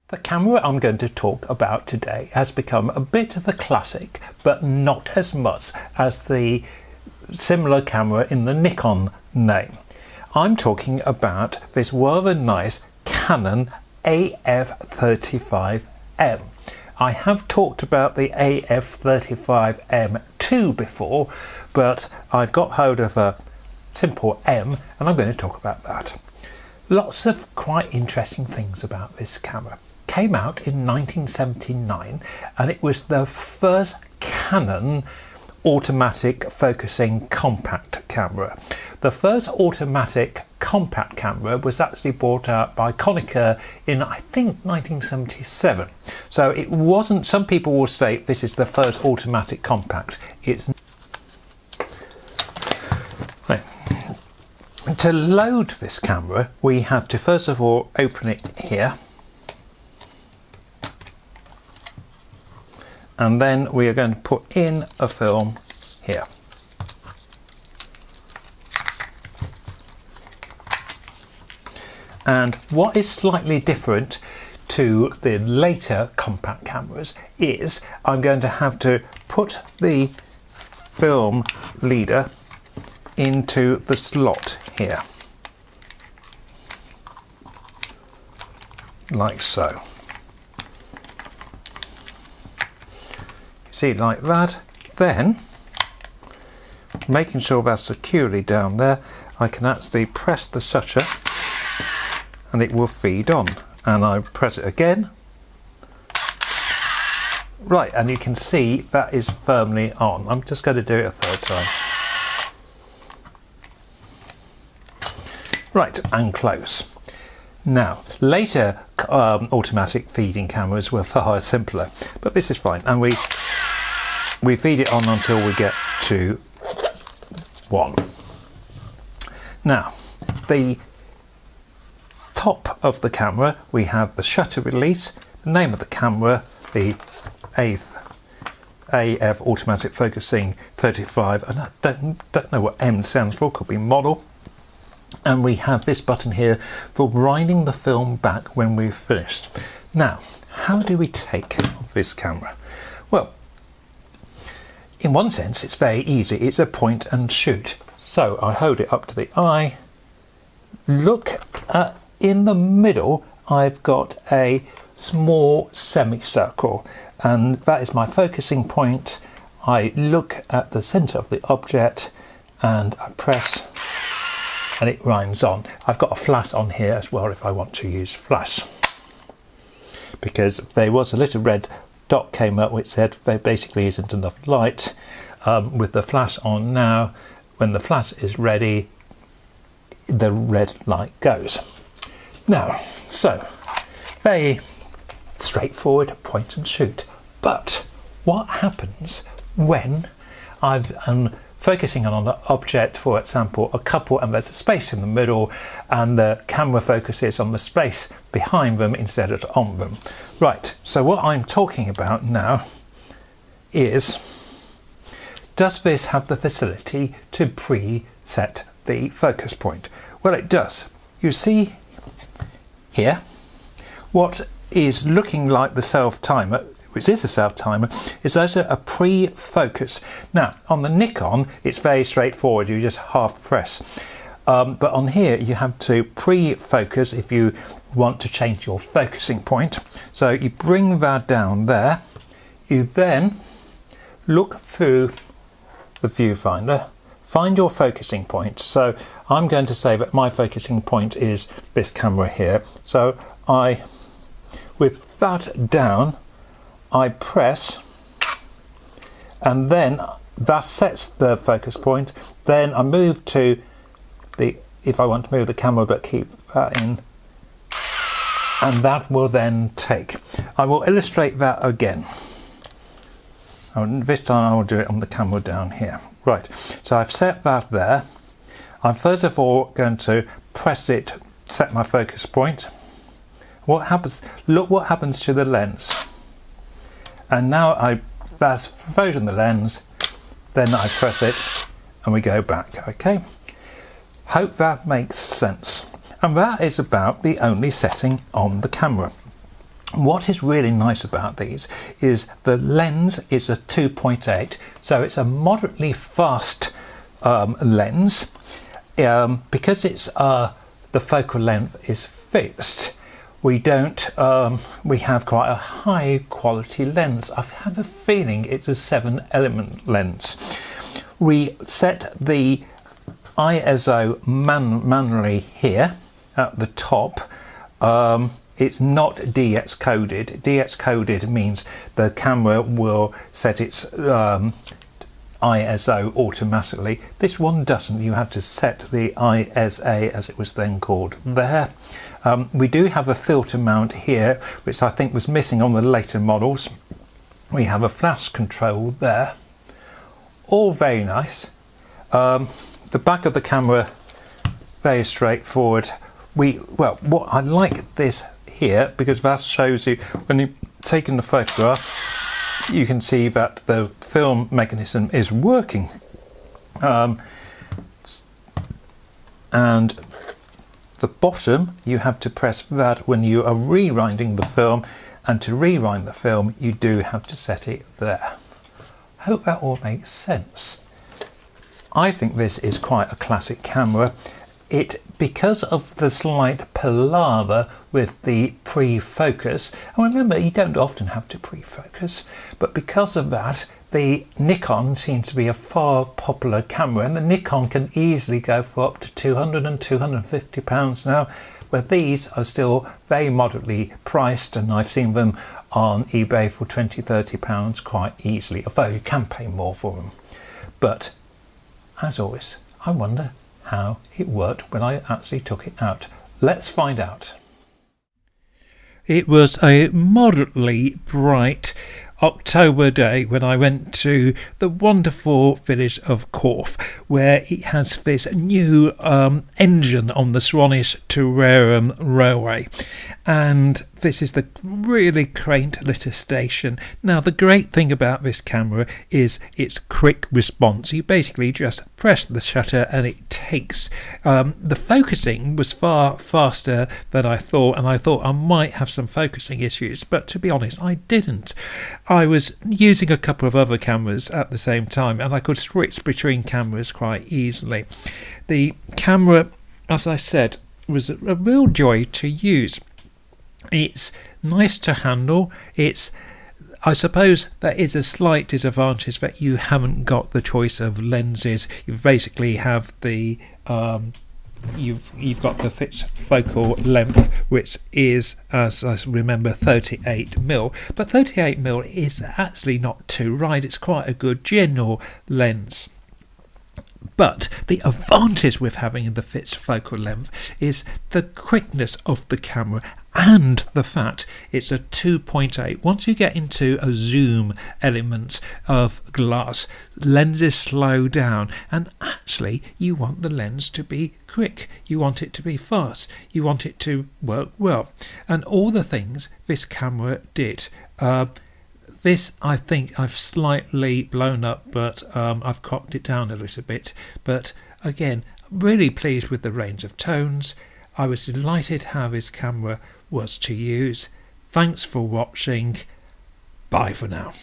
The camera I'm going to talk about today has become a bit of a classic, but not as much as the similar camera in the Nikon name. I'm talking about this rather nice Canon AF35M. I have talked about the AF35M2 before, but I've got hold of a simple M and I'm going to talk about that. Lots of quite interesting things about this camera. Came out in 1979 and it was the first Canon automatic focusing compact camera. The first automatic compact camera was actually brought out by Konica in, I think, 1977. So it wasn't, some people will say this is the first automatic compact. It's right. To load this camera, we have to first of all open it here. And then we are going to put in a film here. And what is slightly different to the later compact cameras is I'm going to have to put the film leader into the slot here, like so. See, like that. Then, making sure that's securely down there, I can actually press the shutter and it will feed on. And I press it again. Right, and you can see that is firmly on. I'm just going to do it a third time. Right, and close. Now, later automatic feeding cameras were far simpler, but this is fine. And we feed it on until we get to 1. Now, the top of the camera, we have the shutter release, the name of the camera, the AF automatic focusing 35, and I don't know what M stands for, could be model. And we have this button here for winding the film back when we've finished. Now, how do we take off this camera? Well, in one sense, it's very easy. It's a point and shoot. So I hold it up to the eye. Look at, in the middle, I've got a small semicircle, and that is my focusing point. I look at the center of the object and I press and it rhymes on. I've got a flash on here as well if I want to use flash, because there was a little red dot came up which said there basically isn't enough light. With the flash on now, when the flash is ready, the red light goes. Now, so very straightforward point and shoot. But what happens when I'm focusing on an object, for example, a couple, and there's a space in the middle, and the camera focuses on the space behind them instead of on them? Right, so what I'm talking about now is, does this have the facility to preset the focus point? Well, it does. You see here, what is looking like the self-timer, which is a self-timer, is also a pre-focus. Now, on the Nikon, it's very straightforward. You just half press. But on here, you have to pre-focus if you want to change your focusing point. So you bring that down there. You then look through the viewfinder, find your focusing point. So I'm going to say that my focusing point is this camera here. So with that down, I press, and then that sets the focus point. Then I move to if I want to move the camera but keep that in, and that will then take. I will illustrate that again. This time I will do it on the camera down here. Right, so I've set that there. I'm first of all going to press it, set my focus point. What happens? Look what happens to the lens. And now that's frozen the lens, then I press it and we go back. Okay, hope that makes sense. And that is about the only setting on the camera. What is really nice about these is the lens is a 2.8, so it's a moderately fast lens. Because it's the focal length is fixed, we have quite a high quality lens. I have a feeling it's a 7-element lens. We set the ISO manually here at the top. It's not DX coded. DX coded means the camera will set its ISO automatically. This one doesn't. You have to set the ISA, as it was then called, there. We do have a filter mount here, which I think was missing on the later models. We have a flash control there. All very nice. The back of the camera, very straightforward. What I like this here, because that shows you when you've taken the photograph, you can see that the film mechanism is working, and the bottom, you have to press that when you are rewinding the film, and to rewind the film you do have to set it there. Hope that all makes sense. I think this is quite a classic camera. Because of the slight palaver with the pre-focus, and remember, you don't often have to pre-focus, but because of that, the Nikon seems to be a far popular camera, and the Nikon can easily go for up to £200 and £250 now, where these are still very moderately priced, and I've seen them on eBay for £20–30 quite easily, although you can pay more for them. But as always, I wonder how it worked when I actually took it out. Let's find out. It was a moderately bright October day when I went to the wonderful village of Corfe, where it has this new engine on the Swannish to Wareham Railway, and this is the really quaint little station. Now, the great thing about this camera is its quick response. You basically just press the shutter and it takes. The focusing was far faster than I thought, and I thought I might have some focusing issues, but to be honest, I didn't. I was using a couple of other cameras at the same time, and I could switch between cameras quite easily. The camera, as I said, was a real joy to use. It's nice to handle. I suppose there is a slight disadvantage that you haven't got the choice of lenses. You basically have the you've got the fixed focal length, which is, as I remember, 38mm. But 38mm is actually not too right. It's quite a good general lens. But the advantage with having the fixed focal length is the quickness of the camera and the fact it's a 2.8. Once you get into a zoom element of glass, lenses slow down, and actually you want the lens to be quick, you want it to be fast, you want it to work well, and all the things this camera did. This, I think I've slightly blown up, but I've cropped it down a little bit. But again, really pleased with the range of tones. I was delighted how this camera was to use. Thanks for watching. Bye for now.